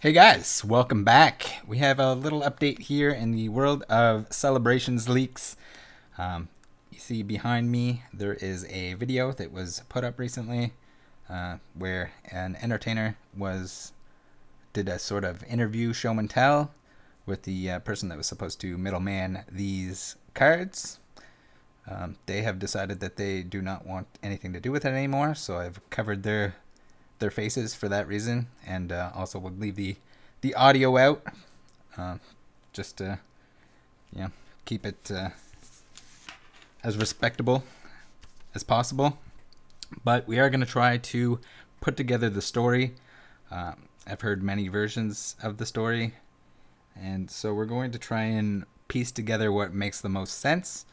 Hey guys, welcome back. We have a little update here in the world of celebrations leaks. You see behind me there is a video that was put up recently where an entertainer did a sort of interview show and tell with the person that was supposed to middleman these cards. They have decided that they do not want anything to do with it anymore, so I've covered their faces for that reason, and also we'll leave the audio out, just to keep it as respectable as possible. But we are going to try to put together the story. I've heard many versions of the story, and so we're going to try and piece together what makes the most sense.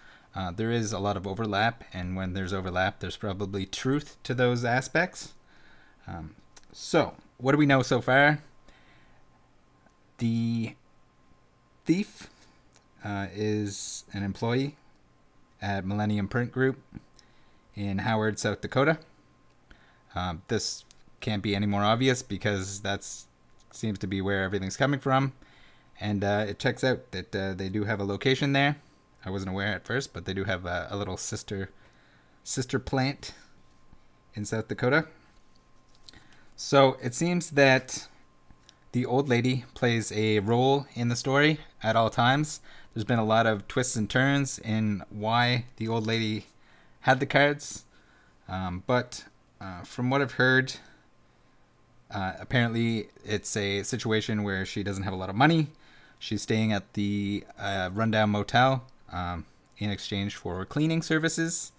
There is a lot of overlap, and when there's overlap, there's probably truth to those aspects. So, what do we know so far? The thief is an employee at Millennium Print Group in Howard, South Dakota. This can't be any more obvious because that seems to be where everything's coming from. And it checks out that they do have a location there. I wasn't aware at first, but they do have a little sister plant in South Dakota. So it seems that the old lady plays a role in the story at all times. There's been a lot of twists and turns in why the old lady had the cards. But from what I've heard, apparently it's a situation where she doesn't have a lot of money. She's staying at the rundown motel in exchange for cleaning services.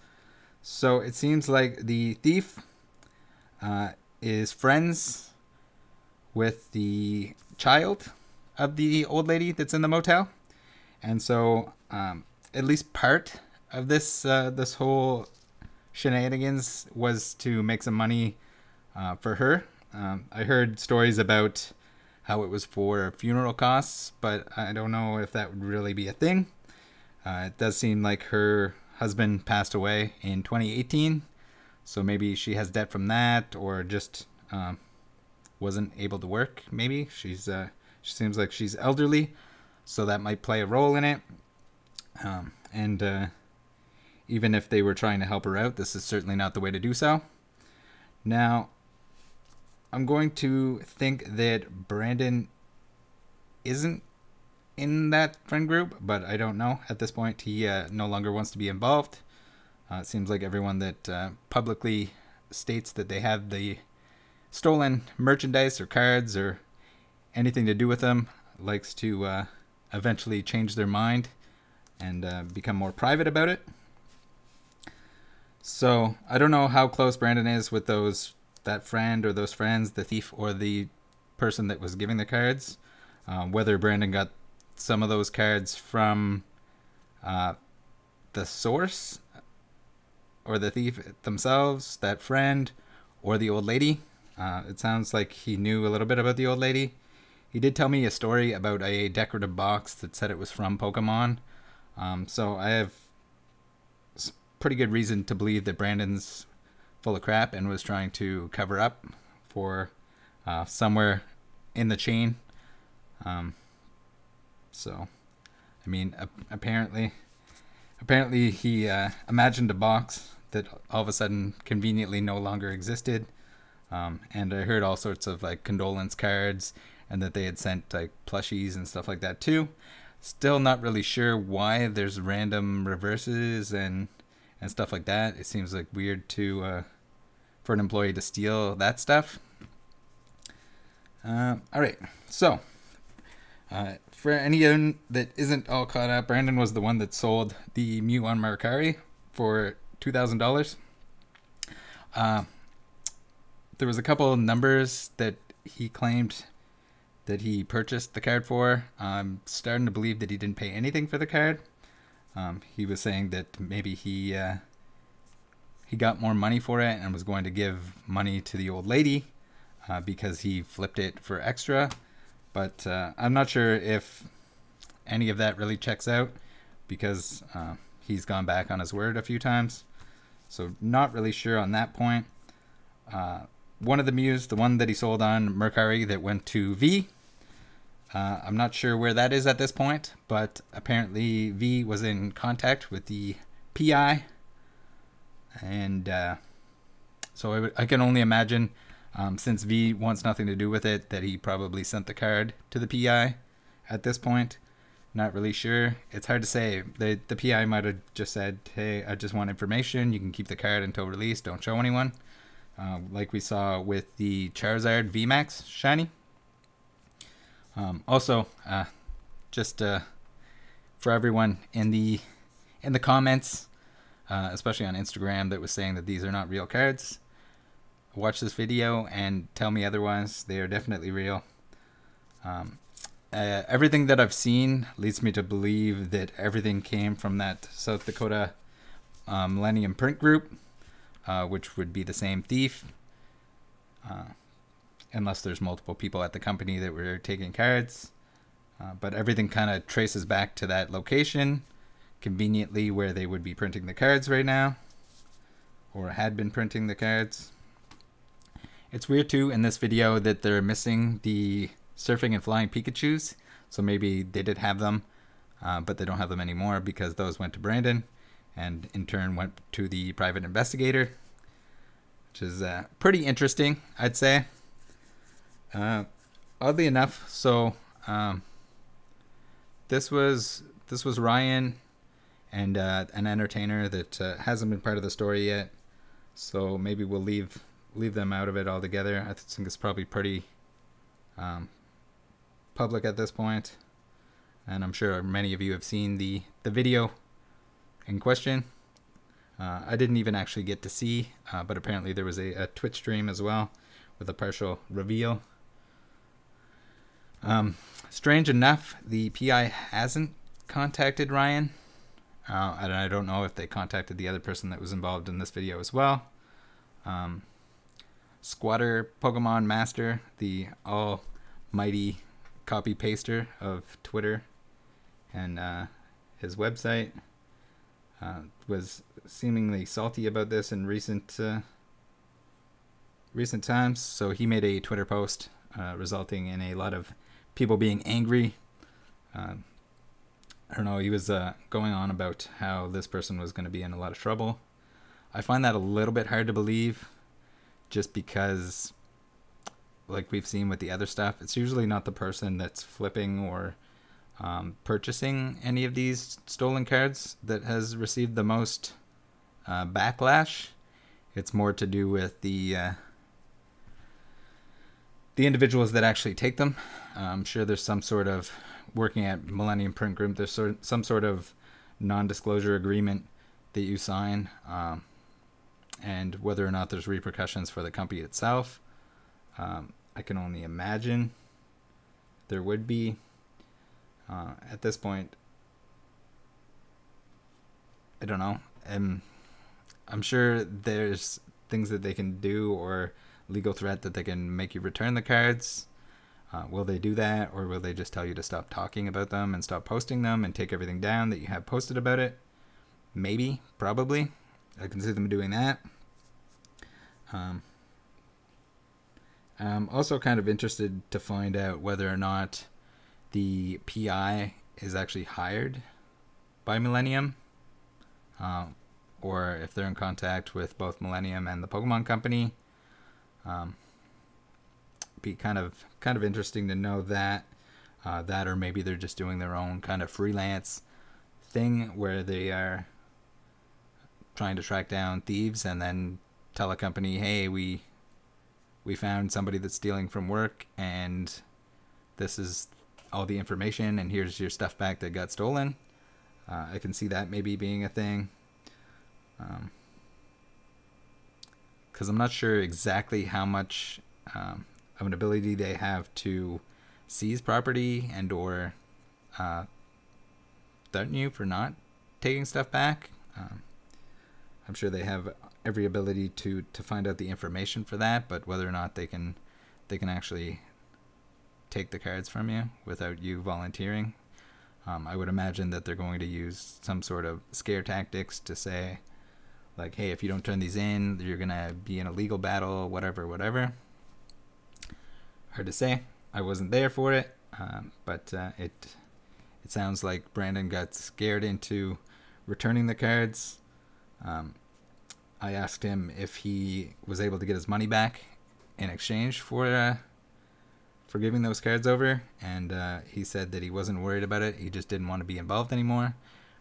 So it seems like the thief is friends with the child of the old lady that's in the motel, and so at least part of this whole shenanigans was to make some money for her. I heard stories about how it was for funeral costs, but I don't know if that would really be a thing. It does seem like her husband passed away in 2018, so maybe she has debt from that, or just wasn't able to work. Maybe she seems like she's elderly, so that might play a role in it. And even if they were trying to help her out, this is certainly not the way to do so. Now, I'm going to think that Brandon isn't in that friend group, but I don't know. At this point, he no longer wants to be involved. It seems like everyone that publicly states that they have the stolen merchandise or cards or anything to do with them likes to eventually change their mind and become more private about it. So I don't know how close Brandon is with that friend or those friends, the thief or the person that was giving the cards. Whether Brandon got some of those cards from the source, or the thief themselves, that friend, or the old lady. It sounds like he knew a little bit about the old lady. He did tell me a story about a decorative box that said it was from Pokemon. So I have pretty good reason to believe that Brandon's full of crap and was trying to cover up for somewhere in the chain. So, I mean, apparently he imagined a box that all of a sudden conveniently no longer existed. And I heard all sorts of like condolence cards, and that they had sent like plushies and stuff like that too. Still not really sure why there's random reverses and stuff like that. It seems like weird to for an employee to steal that stuff. All right, so for anyone that isn't all caught up, Brandon was the one that sold the Mew on Mercari for $2,000. There was a couple of numbers that he claimed that he purchased the card for. I'm starting to believe that he didn't pay anything for the card. He was saying that maybe he got more money for it and was going to give money to the old lady because he flipped it for extra. But I'm not sure if any of that really checks out, because he's gone back on his word a few times. So not really sure on that point. One of the Mews, the one that he sold on Mercari that went to V, I'm not sure where that is at this point, but apparently V was in contact with the PI, and so I can only imagine, since V wants nothing to do with it, that he probably sent the card to the PI at this point. Not really sure. It's hard to say. The PI might have just said, hey, I just want information. You can keep the card until release. Don't show anyone. Like we saw with the Charizard VMAX shiny. Also, just for everyone in the comments, especially on Instagram, that was saying that these are not real cards, watch this video and tell me otherwise. They are definitely real. Everything that I've seen leads me to believe that everything came from that South Dakota Millennium Print Group, which would be the same thief. Unless there's multiple people at the company that were taking cards. But everything kind of traces back to that location, conveniently where they would be printing the cards right now, or had been printing the cards. It's weird too in this video that they're missing the surfing and flying Pikachus, so maybe they did have them, but they don't have them anymore because those went to Brandon, and in turn went to the private investigator, which is pretty interesting, I'd say. Oddly enough, so this was Ryan and an entertainer that hasn't been part of the story yet, so maybe we'll leave them out of it altogether. I think it's probably pretty public at this point, and I'm sure many of you have seen the video in question. I didn't even actually get to see, but apparently there was a Twitch stream as well with a partial reveal. Strange enough, the PI hasn't contacted Ryan, and I don't know if they contacted the other person that was involved in this video as well. Squatter Pokemon Master, the almighty copy paster of Twitter and his website, was seemingly salty about this in recent times, so he made a Twitter post resulting in a lot of people being angry. I don't know, he was going on about how this person was going to be in a lot of trouble. I find that a little bit hard to believe, just because, like we've seen with the other stuff, it's usually not the person that's flipping or purchasing any of these stolen cards that has received the most backlash. It's more to do with the individuals that actually take them. I'm sure there's some sort of, working at Millennium Print Group, there's some sort of non-disclosure agreement that you sign, and whether or not there's repercussions for the company itself, I can only imagine there would be. At this point, I don't know. I'm sure there's things that they can do, or legal threat that they can make you return the cards. Will they do that, or will they just tell you to stop talking about them and stop posting them and take everything down that you have posted about it? Maybe, probably. I can see them doing that. I'm also kind of interested to find out whether or not the PI is actually hired by Millennium, or if they're in contact with both Millennium and the Pokemon Company. Be kind of interesting to know that, or maybe they're just doing their own kind of freelance thing where they are trying to track down thieves and then tell a company, hey, we found somebody that's stealing from work, and this is all the information, and here's your stuff back that got stolen. I can see that maybe being a thing, because I'm not sure exactly how much of an ability they have to seize property and or threaten you for not taking stuff back. I'm sure they have every ability to find out the information for that, but whether or not they can actually take the cards from you without you volunteering, I would imagine that they're going to use some sort of scare tactics to say, like, hey, if you don't turn these in, you're gonna be in a legal battle, whatever. Hard to say. I wasn't there for it. But it sounds like Brandon got scared into returning the cards. I asked him if he was able to get his money back in exchange for giving those cards over, and he said that he wasn't worried about it. He just didn't want to be involved anymore.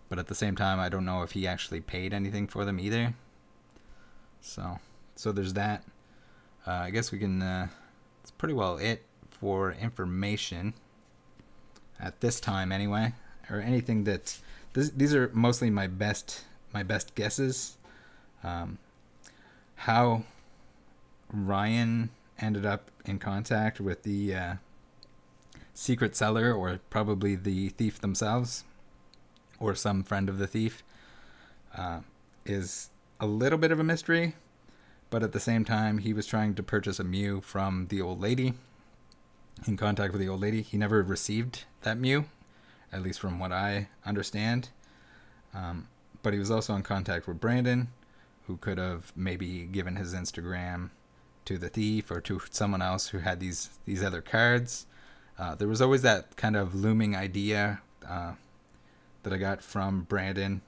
But at the same time, I don't know if he actually paid anything for them either. So there's that. I guess we can. It's pretty well it for information at this time, anyway, or anything that. These are mostly my best guesses. How Ryan ended up in contact with the secret seller, or probably the thief themselves, or some friend of the thief, is a little bit of a mystery. But at the same time, he was trying to purchase a Mew from the old lady, in contact with the old lady. He never received that Mew, at least from what I understand. But he was also in contact with Brandon, who could have maybe given his Instagram to the thief or to someone else who had these other cards. There was always that kind of looming idea that I got from Brandon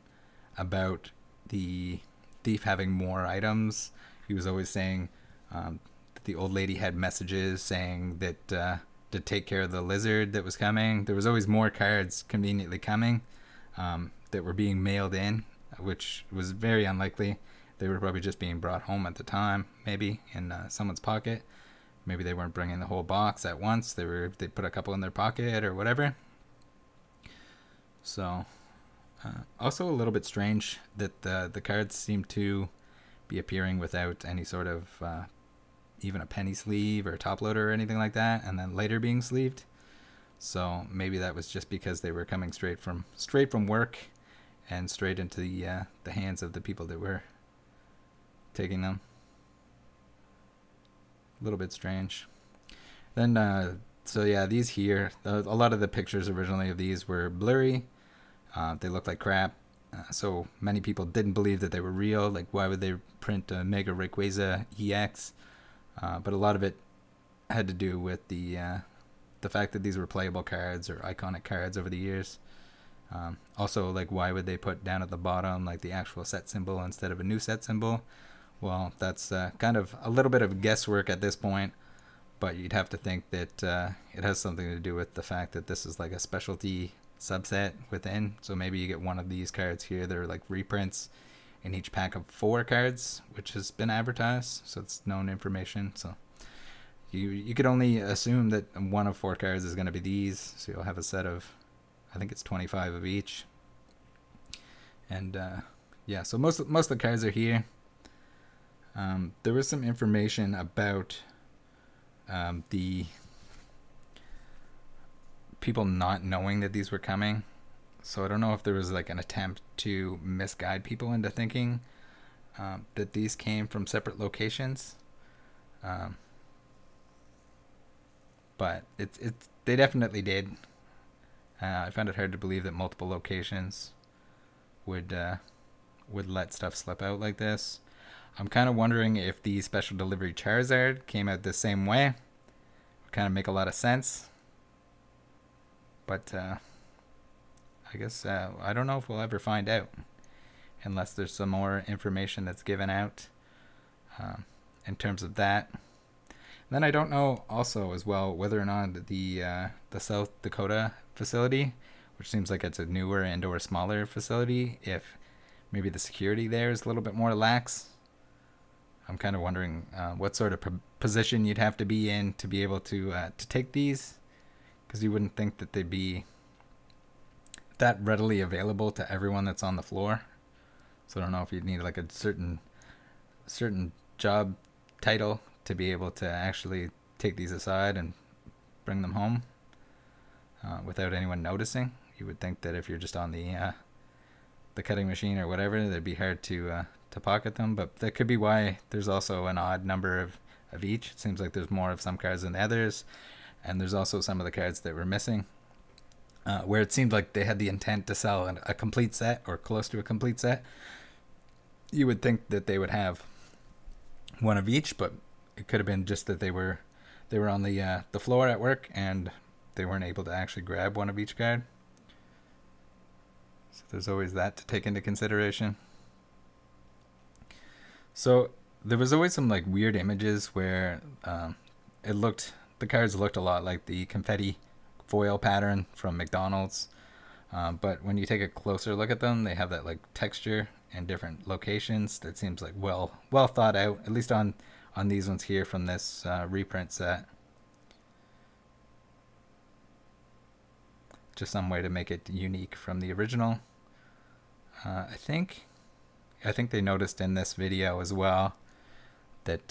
about the thief having more items. He was always saying that the old lady had messages saying that to take care of the lizard that was coming. There was always more cards conveniently coming that were being mailed in, which was very unlikely. They were probably just being brought home at the time, maybe in someone's pocket. Maybe they weren't bringing the whole box at once. They put a couple in their pocket or whatever. So, also a little bit strange that the cards seem to be appearing without any sort of even a penny sleeve or top loader or anything like that, and then later being sleeved. So maybe that was just because they were coming straight from work and straight into the hands of the people that were taking them. A little bit strange. Then, so yeah, these here, a lot of the pictures originally of these were blurry. They looked like crap. So many people didn't believe that they were real. Like, why would they print a Mega Rayquaza EX? But a lot of it had to do with the fact that these were playable cards or iconic cards over the years. Also, like, why would they put down at the bottom like the actual set symbol instead of a new set symbol? Well, that's kind of a little bit of guesswork at this point, but you'd have to think that it has something to do with the fact that this is like a specialty subset within. So maybe you get one of these cards here that are like reprints in each pack of 4 cards, which has been advertised, so it's known information. So you could only assume that one of 4 cards is going to be these, so you'll have a set of, I think it's 25 of each. And yeah, so most of the cards are here. There was some information about the people not knowing that these were coming. So I don't know if there was like an attempt to misguide people into thinking that these came from separate locations. But they definitely did. I found it hard to believe that multiple locations would let stuff slip out like this. I'm kind of wondering if the special delivery Charizard came out the same way. It would kind of make a lot of sense. But I guess I don't know if we'll ever find out, unless there's some more information that's given out in terms of that. And then I don't know also as well whether or not the South Dakota facility, which seems like it's a newer and or smaller facility, if maybe the security there is a little bit more lax. I'm kind of wondering what sort of position you'd have to be in to be able to take these, because you wouldn't think that they'd be that readily available to everyone that's on the floor. So I don't know if you'd need like a certain job title to be able to actually take these aside and bring them home without anyone noticing. You would think that if you're just on the cutting machine or whatever, it'd be hard to pocket them. But that could be why there's also an odd number of each. It seems like there's more of some cards than the others, and there's also some of the cards that were missing, where it seemed like they had the intent to sell a complete set or close to a complete set. You would think that they would have one of each, but it could have been just that they were on the floor at work and they weren't able to actually grab one of each card. So there's always that to take into consideration. So there was always some like weird images where the cards looked a lot like the confetti foil pattern from McDonald's. But when you take a closer look at them, they have that like texture and different locations that seems like well thought out, at least on these ones here from this reprint set. Just some way to make it unique from the original. I think they noticed in this video as well that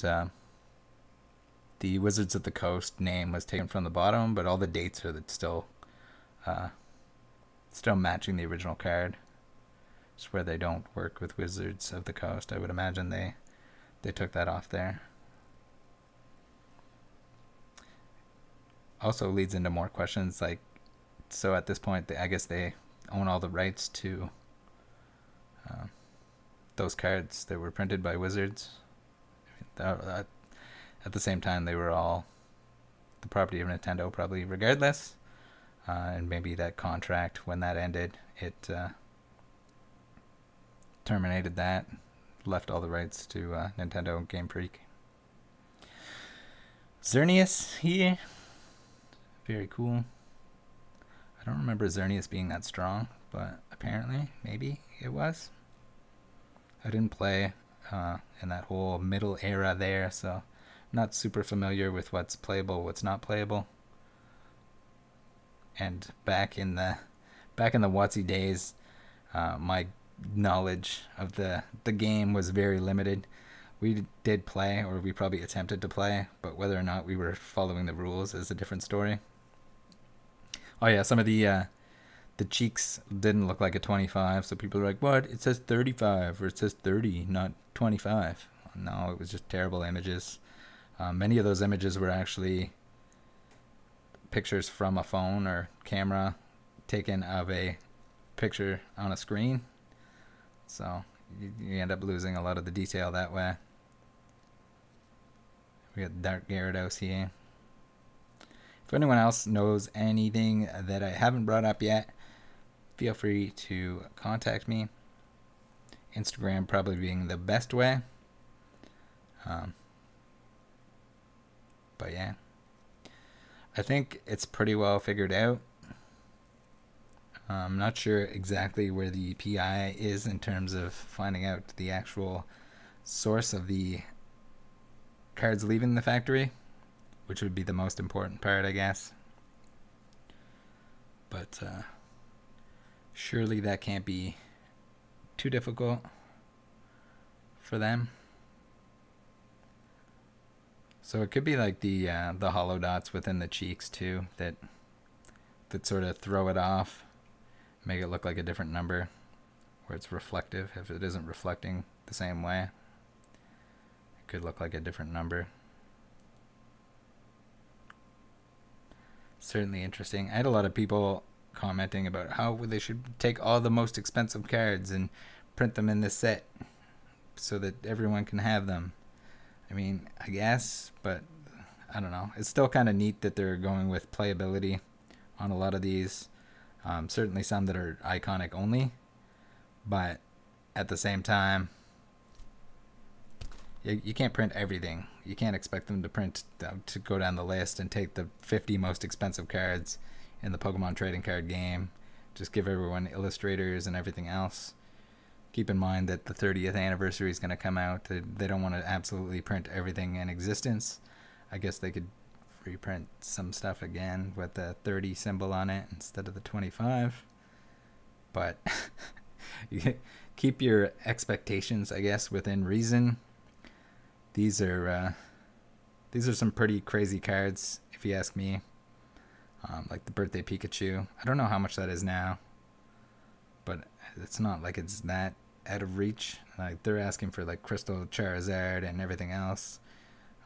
the Wizards of the Coast name was taken from the bottom, but all the dates are still matching the original card. It's where they don't work with Wizards of the Coast. I would imagine they took that off there. Also leads into more questions like, so at this point, I guess they own all the rights to those cards that were printed by Wizards. At the same time, they were all the property of Nintendo, probably regardless. And maybe that contract, when that ended, it terminated that, left all the rights to Nintendo and Game Freak. Xerneas here. Very cool. I don't remember Xerneas being that strong, but apparently, maybe it was. I didn't play in that whole middle era there, so I'm not super familiar with what's playable, what's not playable. And back in the WotC days, my knowledge of the game was very limited. We did play, or we probably attempted to play, but whether or not we were following the rules is a different story. Oh yeah, some of the cheeks didn't look like a 25, so people are like, what? It says 35, or it says 30, not 25. No, it was just terrible images. Many of those images were actually pictures from a phone or camera taken of a picture on a screen. So you end up losing a lot of the detail that way. We got Dark Gyarados here. If anyone else knows anything that I haven't brought up yet, feel free to contact me. Instagram probably being the best way. But yeah, I think it's pretty well figured out. I'm not sure exactly where the PI is in terms of finding out the actual source of the cards leaving the factory, which would be the most important part, I guess. But surely that can't be too difficult for them. So it could be like the hollow dots within the cheeks too, that sort of throw it off, make it look like a different number, where it's reflective. If it isn't reflecting the same way, it could look like a different number. Certainly interesting. I had a lot of people commenting about how they should take all the most expensive cards and print them in this set so that everyone can have them. I mean, I guess, but I don't know. It's still kind of neat that they're going with playability on a lot of these. Certainly some that are iconic only, but at the same time, you can't print everything. You can't expect them to print to go down the list and take the 50 most expensive cards in the Pokemon trading card game. Just give everyone illustrators and everything else. Keep in mind that the 30th anniversary is going to come out. They don't want to absolutely print everything in existence. I guess they could reprint some stuff again with the 30 symbol on it instead of the 25. But you keep your expectations, I guess, within reason. These are some pretty crazy cards, if you ask me. Like the Birthday Pikachu. I don't know how much that is now, but it's not like it's that out of reach. Like they're asking for like Crystal Charizard and everything else.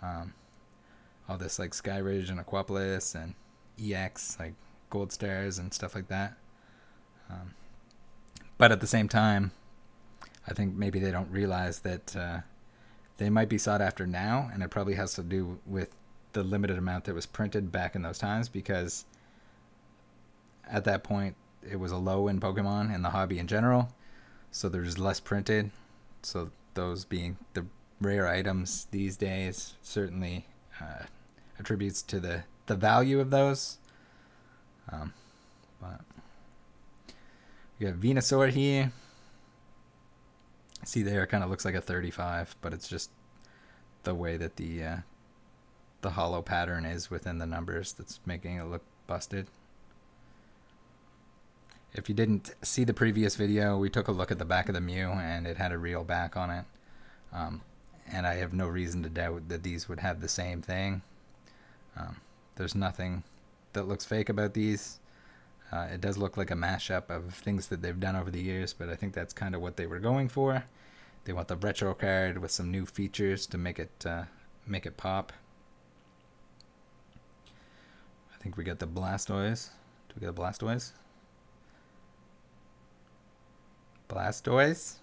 All this like Skyridge and Aquapolis and EX, like Gold Stars and stuff like that. But at the same time, I think maybe they don't realize that they might be sought after now, and it probably has to do with the limited amount that was printed back in those times, because at that point it was a low in Pokemon and the hobby in general, so there's less printed. So those being the rare items these days certainly attributes to the value of those. But we got Venusaur here. See there, it kind of looks like a 35, but it's just the way that the hollow pattern is within the numbers that's making it look busted. If you didn't see the previous video, we took a look at the back of the Mew and it had a real back on it. And I have no reason to doubt that these would have the same thing. There's nothing that looks fake about these. It does look like a mashup of things that they've done over the years, but I think that's kind of what they were going for. They want the retro card with some new features to make it pop. I think we got the Blastoise. Do we get a Blastoise? Blastoise?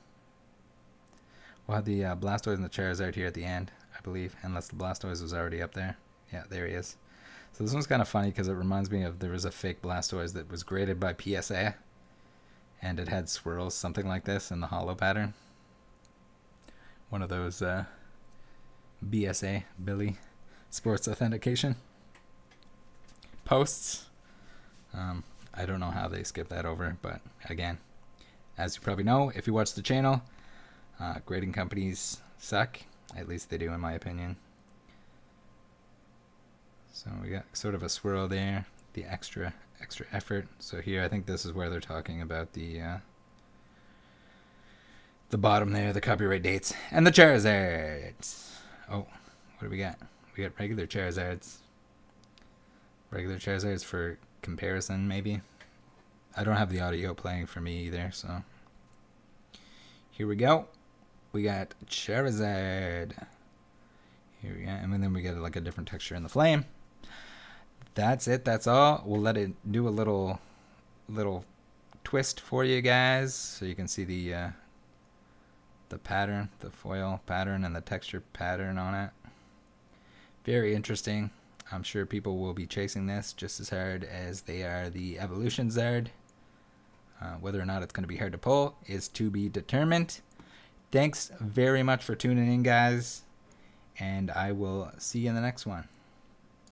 We'll have the Blastoise and the Charizard here at the end, I believe, unless the Blastoise was already up there. Yeah, there he is. So this one's kind of funny because it reminds me of, there was a fake Blastoise that was graded by PSA, and it had swirls, something like this, in the hollow pattern. One of those BSA, Billy Sports Authentication posts. I don't know how they skip that over, but again, as you probably know, if you watch the channel, grading companies suck. At least they do, in my opinion. So we got sort of a swirl there, the extra effort. So here, I think this is where they're talking about the bottom there, the copyright dates, and the Charizards. Oh, what do we got? We got regular Charizards. Regular Charizards for comparison, maybe. I don't have the audio playing for me either, so here we go. We got Charizard. Here we go, and then we get like a different texture in the flame. That's it. That's all. We'll let it do a little twist for you guys, so you can see the pattern, the foil pattern, and the texture pattern on it. Very interesting. I'm sure people will be chasing this just as hard as they are the Evolution Zard. Whether or not it's going to be hard to pull is to be determined. Thanks very much for tuning in, guys, and I will see you in the next one.